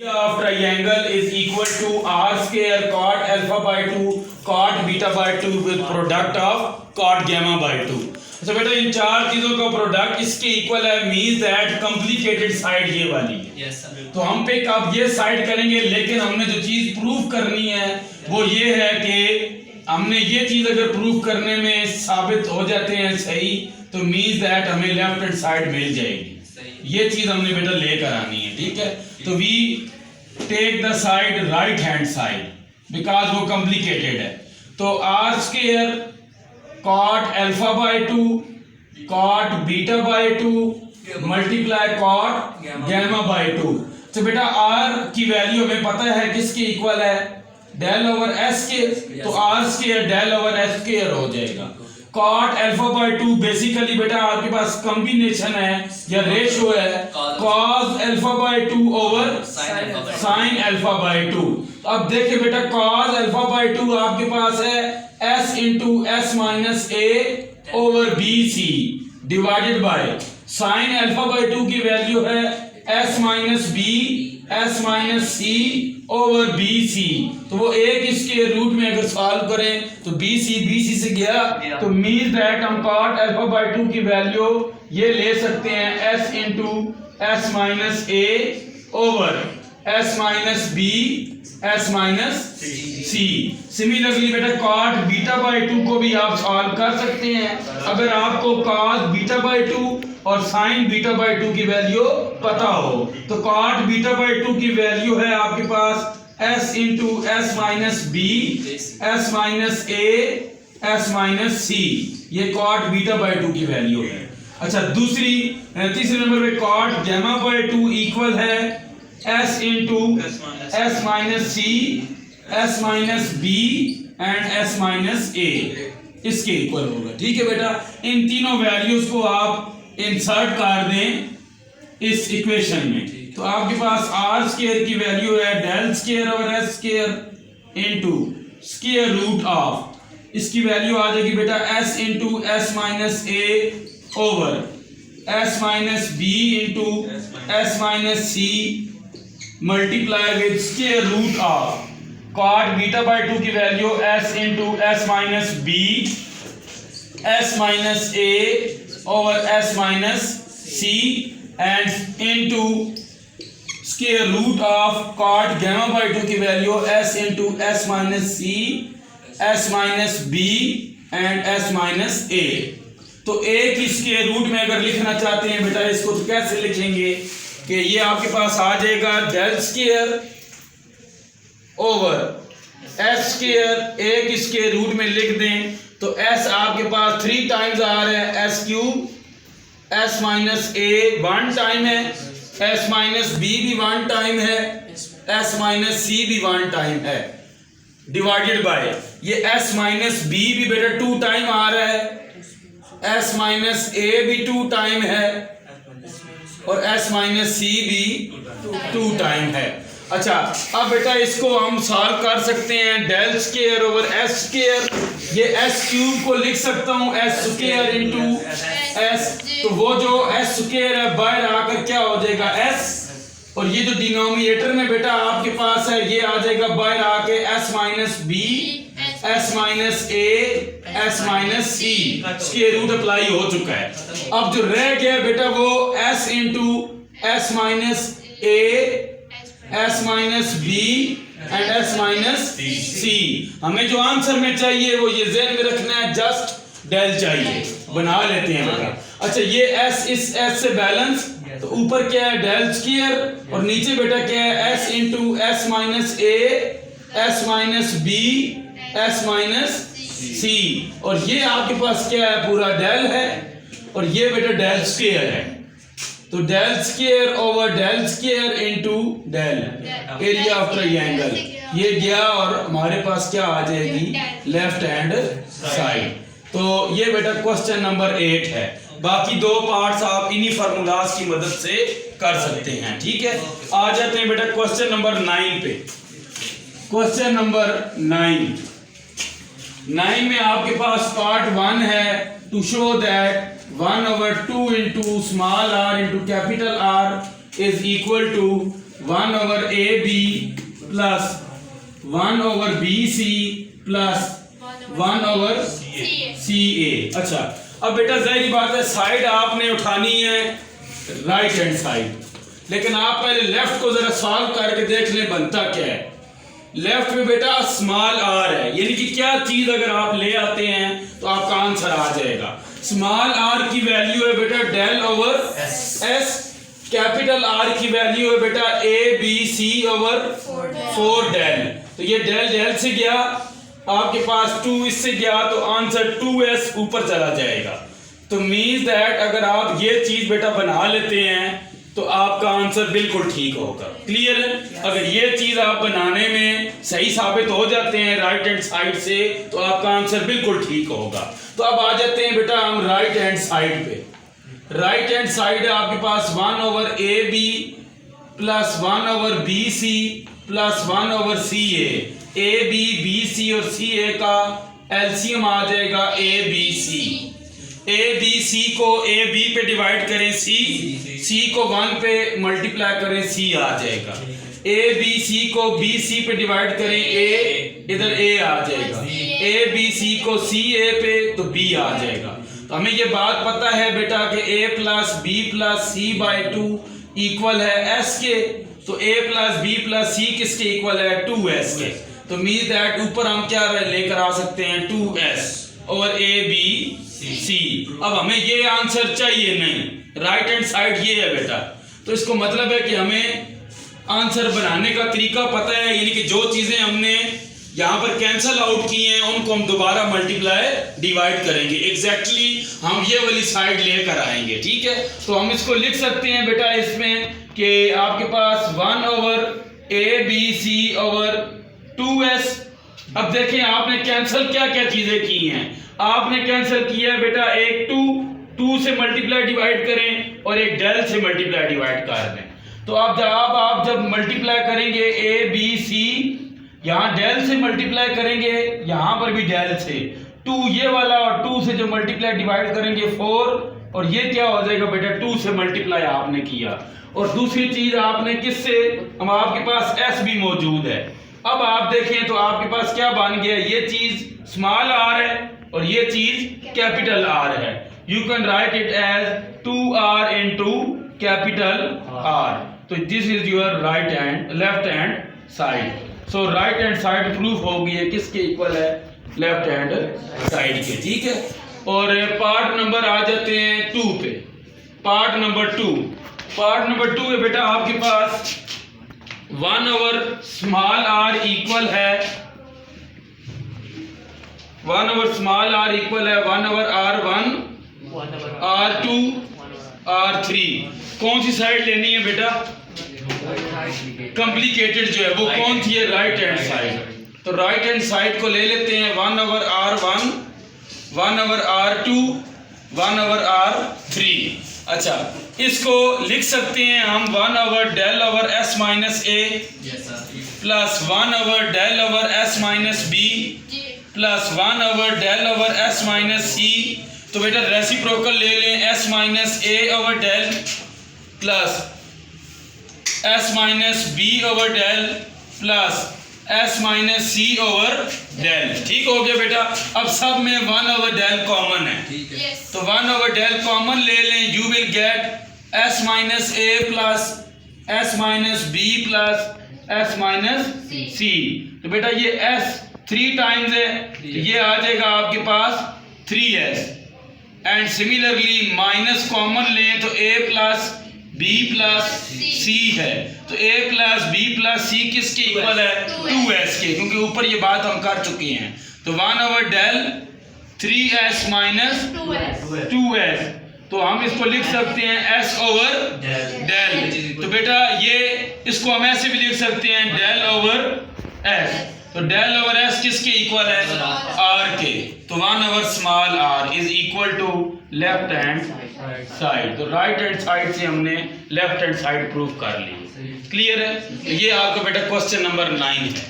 of triangle is equal to r square cot alpha by 2 cot beta by 2 with product of cot gamma by 2। अच्छा बेटा इन चार चीजों का product इसके equal है, मींस दैट कॉम्प्लिकेटेड साइड ये वाली है। yes, तो हम पे अब ये साइड करेंगे, लेकिन हमने जो चीज प्रूव करनी है वो ये है कि हमने ये चीज अगर प्रूव करने में साबित हो जाते हैं सही, तो मींस दैट हमें लेफ्ट हैंड साइड मिल जाएगी। ये चीज हमने बेटा लेकर आनी है, ठीक है। तो we take the side right hand side because वो कॉम्प्लिकेटेड है। तो R square cot alpha by 2 cot beta by 2 multiply cot gamma by 2। तो बेटा आर की वैल्यू हमें पता है किसके इक्वल है, डेल ओवर एस के, तो R square del over S square हो जाएगा। कॉट अल्फा बाय 2 बेसिकली बेटा आपके पास कॉम्बिनेशन है या रेशियो है cos alpha by 2 over sign alpha by 2। अब देखिए बेटा कॉस अल्फा बाय 2 आपके पास है s into S minus A over B c divided by sine alpha by 2 की वैल्यू है s minus B S minus c over B c. तो वो एक इसके रूट में अगर सॉल्व करें तो बी सी से गया, तो मीन्स दैट हम कॉट अल्फा बाय 2 की वैल्यू ये ले सकते हैं s इंटू एस माइनस ए over S minus B S minus c. Similarly बेटा कॉट बीटा बाय 2 को भी आप सॉल्व कर सकते हैं अगर आपको कॉस बीटा बाय 2 और साइन बीटा बाय 2 की वैल्यू पता हो। तो कॉट बीटा बाय 2 की वैल्यू है आपके पास s into S minus B S minus a s minus c, ये कॉट बीटा बाय 2 की वैल्यू है। अच्छा तीसरे नंबर पे कॉट गैमा बाय 2 इक्वल है s into S minus c s minus b and s minus a, इसके equal होगा, ठीक है बेटा। इन तीनों वैल्यूज को आप इंसर्ट कर दें इस इक्वेशन में, तो आपके पास आर स्क्वायर की वैल्यू है del square over S square into square root of, इसकी वैल्यू आ जाएगी बेटा s into S minus A over S minus B into S minus C multiply with square root of cot beta by 2 की value s into S minus B S minus A over S minus C and into square root of cot gamma by 2 की value s into S minus c s minus b and s minus a. तो एक इसके root में अगर लिखना चाहते हैं बेटा इसको, तो कैसे लिखेंगे कि ये आपके पास आ जाएगा del square over S square, एक इसके रूट में लिख दें तो s आपके पास 3 टाइम्स आ रहा है s क्यूब, s माइनस ए 1 टाइम है, s माइनस बी भी 1 टाइम है, s माइनस सी भी 1 टाइम है, डिवाइडेड बाय ये s माइनस बी भी बेटा 2 टाइम आ रहा है, s माइनस ए भी 2 टाइम है और s माइनस सी भी 2 टाइम है। अच्छा अब बेटा इसको हम सॉल्व कर सकते हैं del square over S square, ये एस क्यूब को लिख सकता हूँ एस स्क्वायर इंटू एस, तो वो जो एस स्क्वायर है बाहर आकर क्या हो जाएगा एस, और ये जो डिनोमिनेटर में बेटा आपके पास है ये आ जाएगा बाहर आके s minus B S minus a s minus c, square root apply हो चुका है। अब जो रह गया बेटा वो s into S minus a s minus b and s minus c. हमें जो आंसर में चाहिए वो ये ज़हन में रखना है, जस्ट डेल चाहिए, बना लेते हैं बेटा। अच्छा ये एस इस एस से बैलेंस, तो ऊपर क्या है डेल स्क्वायर और नीचे बेटा क्या है s into S minus a s minus B S minus c, और ये आपके पास क्या है पूरा डेल है और ये बेटा डेल स्क्वायर है, तो del square over del square into del area of triangle, ये गया और हमारे पास क्या आ जाएगी लेफ्ट हैंड साइड। तो ये बेटा क्वेश्चन नंबर 8 है। बाकी 2 पार्ट्स आप इन्हीं फार्मूलाज की मदद से कर सकते हैं, ठीक है। आ जाते हैं बेटा क्वेश्चन नंबर 9 पे। क्वेश्चन नंबर 9 में आपके पास पार्ट 1 है to show that 1/2 into small r into capital R is equal to 1 over AB plus 1 over BC plus 1 over CA। अच्छा, अब बेटा जाहिर बात है साइड आपने उठानी है राइट हैंड साइड, लेकिन आप पहले लेफ्ट को जरा सॉल्व करके देख लें बनता क्या है। लेफ्ट में बेटा स्मॉल आर है, यानी कि क्या चीज अगर आप ले आते हैं तो आपका आंसर आ जाएगा। स्मॉल आर की वैल्यू है बेटा del over S, capital R की वैल्यू है बेटा A B C over 4 del. तो ये डेल डेल से गया, आपके पास 2 इससे गया, तो आंसर 2s ऊपर चला जाएगा। तो मीन्स दैट अगर आप ये चीज बेटा बना लेते हैं तो आपका आंसर बिल्कुल ठीक होगा। क्लियर है? अगर ये चीज आप बनाने में सही साबित हो जाते हैं राइट हैंड साइड से तो आपका आंसर बिल्कुल ठीक होगा। तो अब आ जाते हैं बेटा हम राइट हैंड साइड पे। राइट हैंड साइड है आपके पास 1 over A B plus 1 over B C plus 1 over C A B B C और सी ए का एलसीएम आ जाएगा ए बी सी। ए बी सी को ए बी पे डिवाइड करें सी को 1 पे मल्टीप्लाई करें सी आ जाएगा। ए बी सी को बी सी पे डिवाइड करें ए, इधर ए आ जाएगा। ए बी सी को सी ए पे तो बी आ जाएगा। तो हमें ये बात पता है बेटा कि a plus b plus c by 2 equal है एस के, तो a plus b plus c किसके इक्वल है 2s के। तो मीन दैट ऊपर हम क्या लेकर आ सकते हैं 2s और ए बी सी। अब हमें ये आंसर चाहिए नहीं, राइट हैंड साइड ये है बेटा, तो इसको मतलब है कि हमें आंसर बनाने का तरीका पता है, यानी कि जो चीजें हमने यहाँ पर कैंसल आउट की हैं उनको हम दोबारा मल्टीप्लाई डिवाइड करेंगे, एग्जैक्टली हम ये वाली साइड लेकर आएंगे। ठीक है, तो हम इसको लिख सकते हैं बेटा इसमें कि आपके पास 1 over A B C over 2s। अब देखें आपने कैंसिल क्या क्या चीजें की हैं। आपने कैंसिल किया है बेटा एक 2 से मल्टीप्लाई डिवाइड करें और एक डेल से मल्टीप्लाई डिवाइड कर दें। तो अब आप जब मल्टीप्लाई करेंगे ए बी सी, यहाँ डेल से मल्टीप्लाई करेंगे, यहाँ पर भी डेल से 2 ये वाला और 2 से जो मल्टीप्लाई डिवाइड करेंगे 4, और ये क्या हो जाएगा बेटा 2 से मल्टीप्लाई आपने किया। और दूसरी चीज आपने किससे, हम आपके पास s भी मौजूद है। अब आप देखें तो आपके पास क्या बन गया, ये चीज स्मॉल आर है और ये चीज कैपिटल आर है। You can write it as 2r into capital R. तो this is your right hand left hand side. So right hand side proof हो गई है किसके इक्वल है, लेफ्ट हैंड साइड के। ठीक है, और पार्ट नंबर आ जाते हैं 2 पे। पार्ट नंबर 2 है बेटा आपके पास 1 ओवर स्मॉल आर इक्वल है 1 ओवर स्मॉल आर इक्वल है 1 ओवर R1 R2 R3। कौन सी साइड लेनी है बेटा, कॉम्प्लिकेटेड जो है वो कौन सी है, राइट हैंड साइड। तो राइट हैंड साइड को ले लेते हैं 1 over R1 1 over R2 1 over R3। अच्छा, इसको लिख सकते हैं हम 1 over del over s minus a plus 1 over del over s minus b plus 1 over del over s minus c. तो बेटा रेसिप्रोकल ले लें, s माइनस ए over del plus s minus b over del plus s minus c over del. ठीक हो गया बेटा। अब सब में 1 ओवर डेल कॉमन है, तो 1 ओवर डेल कॉमन ले लें, you will get s minus a plus s minus b plus s minus c. तो बेटा ये s 3 टाइम्स है, ये आ जाएगा आपके पास 3s। And similarly minus common लें तो a plus b plus c है, तो a plus b plus c किसके इक्वल है 2s के, क्योंकि ऊपर ये बात हम कर चुके हैं। तो 1 over del 3s minus 2s, तो हम इसको लिख सकते हैं s ओवर डेल। तो बेटा ये इसको हम ऐसे भी लिख सकते हैं डेल ओवर s। तो डेल ओवर s किसके इक्वल है r के, तो 1 over small r is equal to left hand side. तो राइट हैंड साइड से हमने लेफ्ट हैंड साइड प्रूव कर ली। क्लियर है? ये आपका बेटा क्वेश्चन नंबर 9 है।